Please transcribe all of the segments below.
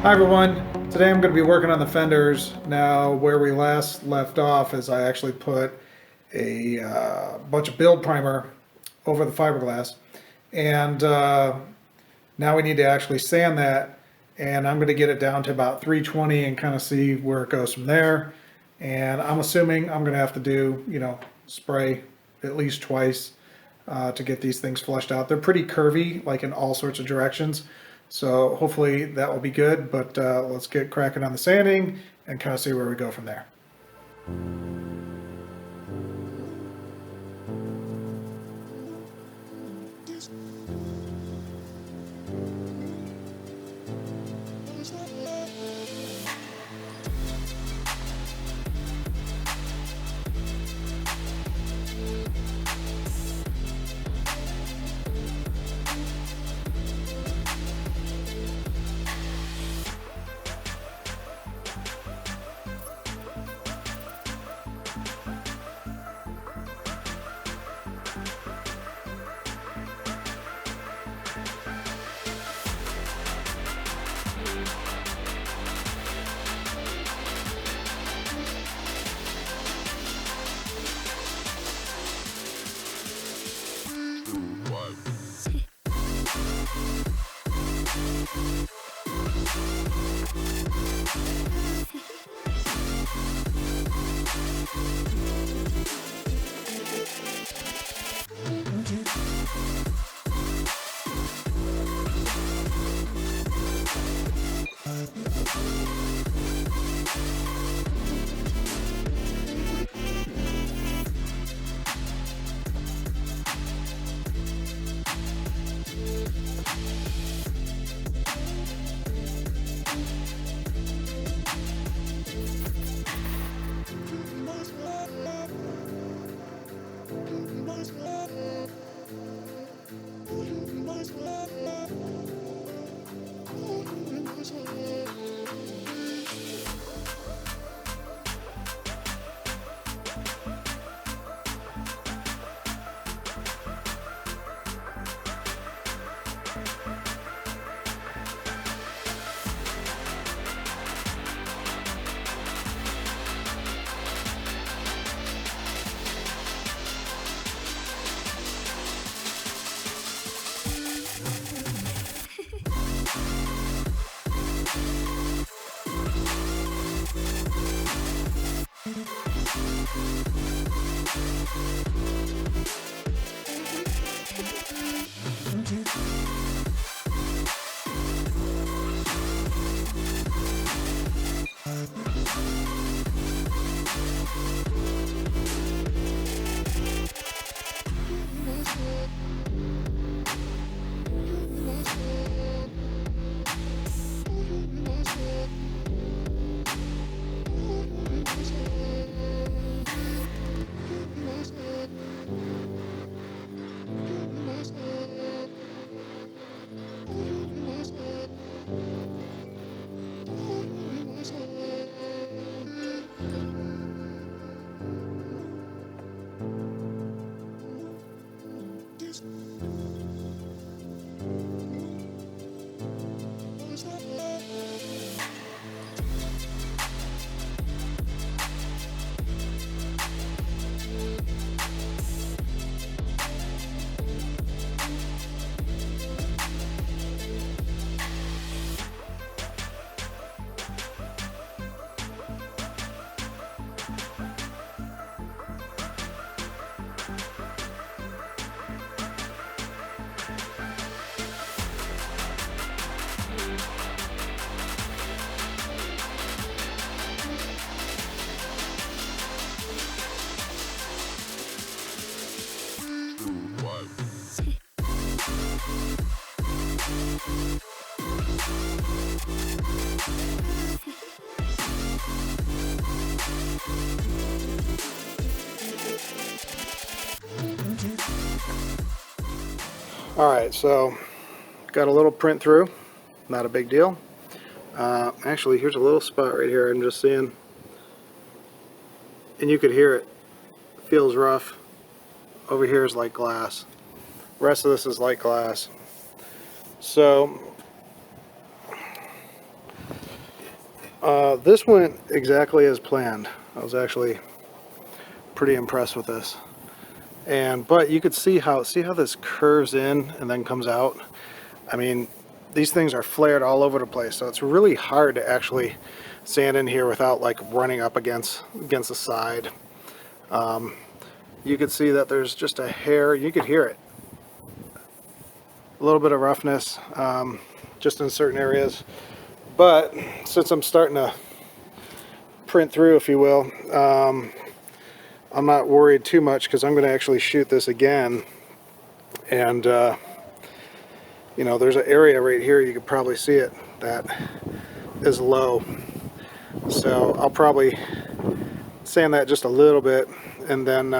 Hi everyone, today I'm going to be working on the fenders. Now where we last left off is I actually put a bunch of build primer over the fiberglass, and now we need to actually sand that, and I'm going to get it down to about 320 and kind of see where it goes from there. And I'm assuming I'm going to have to do, spray at least twice to get these things flushed out. They're pretty curvy, like in all sorts of directions. So hopefully that will be good, but let's get cracking on the sanding and kind of see where we go from there. Alright, so got a little print through, not a big deal. Actually, here's a little spot right here I'm just seeing, and you could hear it. Feels rough. Over here is like glass. The rest of this is like glass. So This went exactly as planned. I was actually pretty impressed with this. But you could see how this curves in and then comes out. I mean, these things are flared all over the place, so it's really hard to actually sand in here without like running up against the side. You could see that there's just a hair, you could hear it. A little bit of roughness, just in certain areas. But since I'm starting to print through, if you will, I'm not worried too much because I'm going to actually shoot this again. And, you know, there's an area right here, you could probably see it, that is low. So I'll probably sand that just a little bit and then,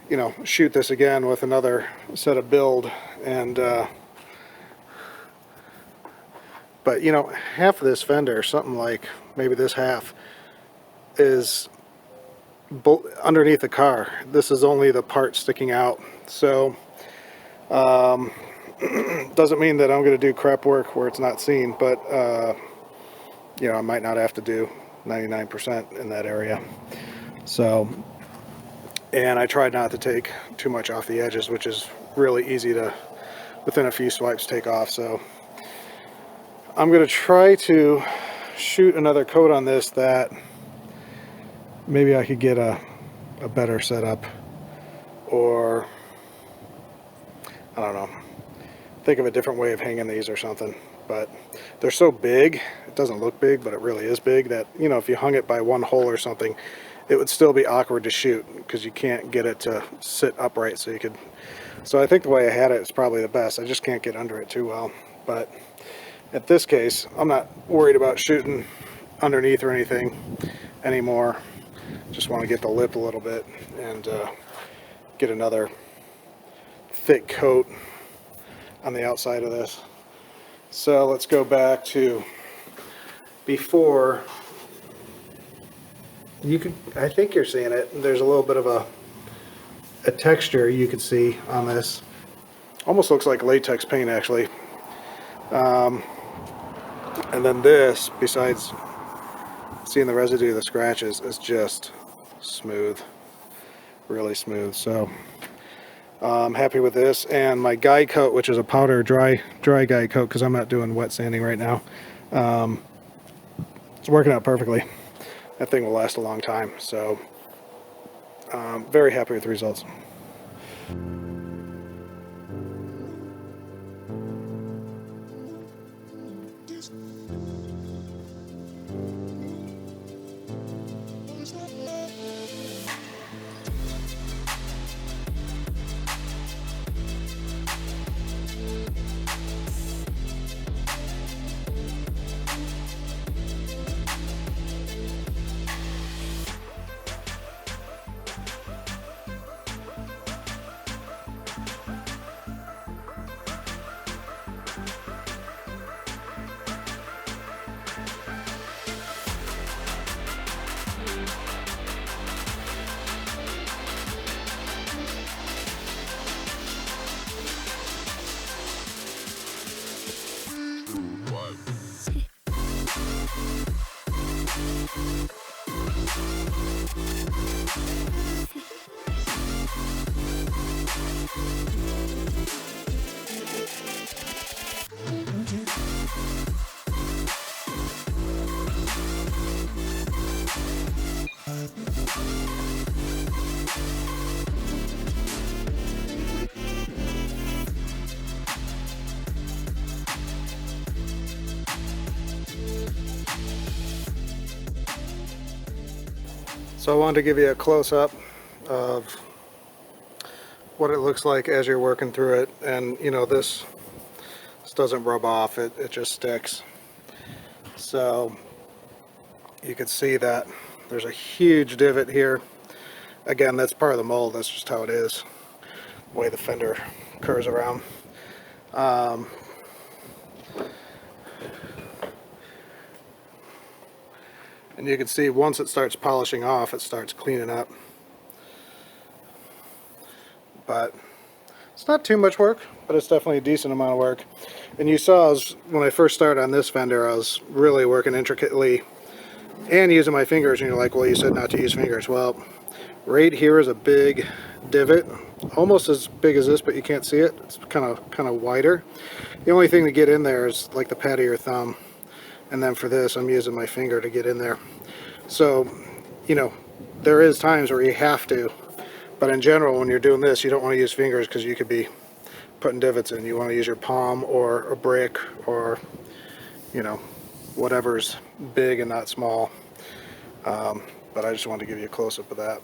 you know, shoot this again with another set of build. And, but, you know, half of this fender, something like maybe this half, is underneath the car. This is only the part sticking out. So, doesn't mean that I'm going to do crap work where it's not seen, but, you know, I might not have to do 99% in that area. So, and I tried not to take too much off the edges, which is really easy to, within a few swipes, take off. So I'm going to try to shoot another coat on this that maybe I could get a better setup, or I don't know, think of a different way of hanging these or something. But they're so big, it doesn't look big, but it really is big, that, you know, if you hung it by one hole or something, it would still be awkward to shoot because you can't get it to sit upright. So you could, so I think the way I had it is probably the best. I just can't get under it too well. But at this case, I'm not worried about shooting underneath or anything anymore. Just want to get the lip a little bit and get another thick coat on the outside of this. So let's go back to before. You could, I think you're seeing it. There's a little bit of a texture you could see on this. Almost looks like latex paint, actually. And then this, besides seeing the residue of the scratches, is just smooth, really smooth. So I'm happy with this. And my guide coat, which is a powder dry guide coat, because I'm not doing wet sanding right now, it's working out perfectly. That thing will last a long time. So very happy with the results. So I wanted to give you a close-up of what it looks like as you're working through it. And you know, this doesn't rub off, it just sticks. So you can see that there's a huge divot here. Again, that's part of the mold, that's just how it is, the way the fender curves around. And you can see once it starts polishing off, it starts cleaning up. But It's not too much work, but it's definitely a decent amount of work. And you saw when I first started on this Fender, I was really working intricately and using my fingers, and you're like, well, you said not to use fingers. Well, right here is a big divot, almost as big as this, but you can't see it. It's kind of wider. The only thing to get in there is like the pad of your thumb, and then for this I'm using my finger to get in there. So, you know, there is times where you have to, but in general when you're doing this you don't want to use fingers because you could be putting divots in. You want to use your palm or a brick or, you know, whatever's big and not small. But I just wanted to give you a close-up of that.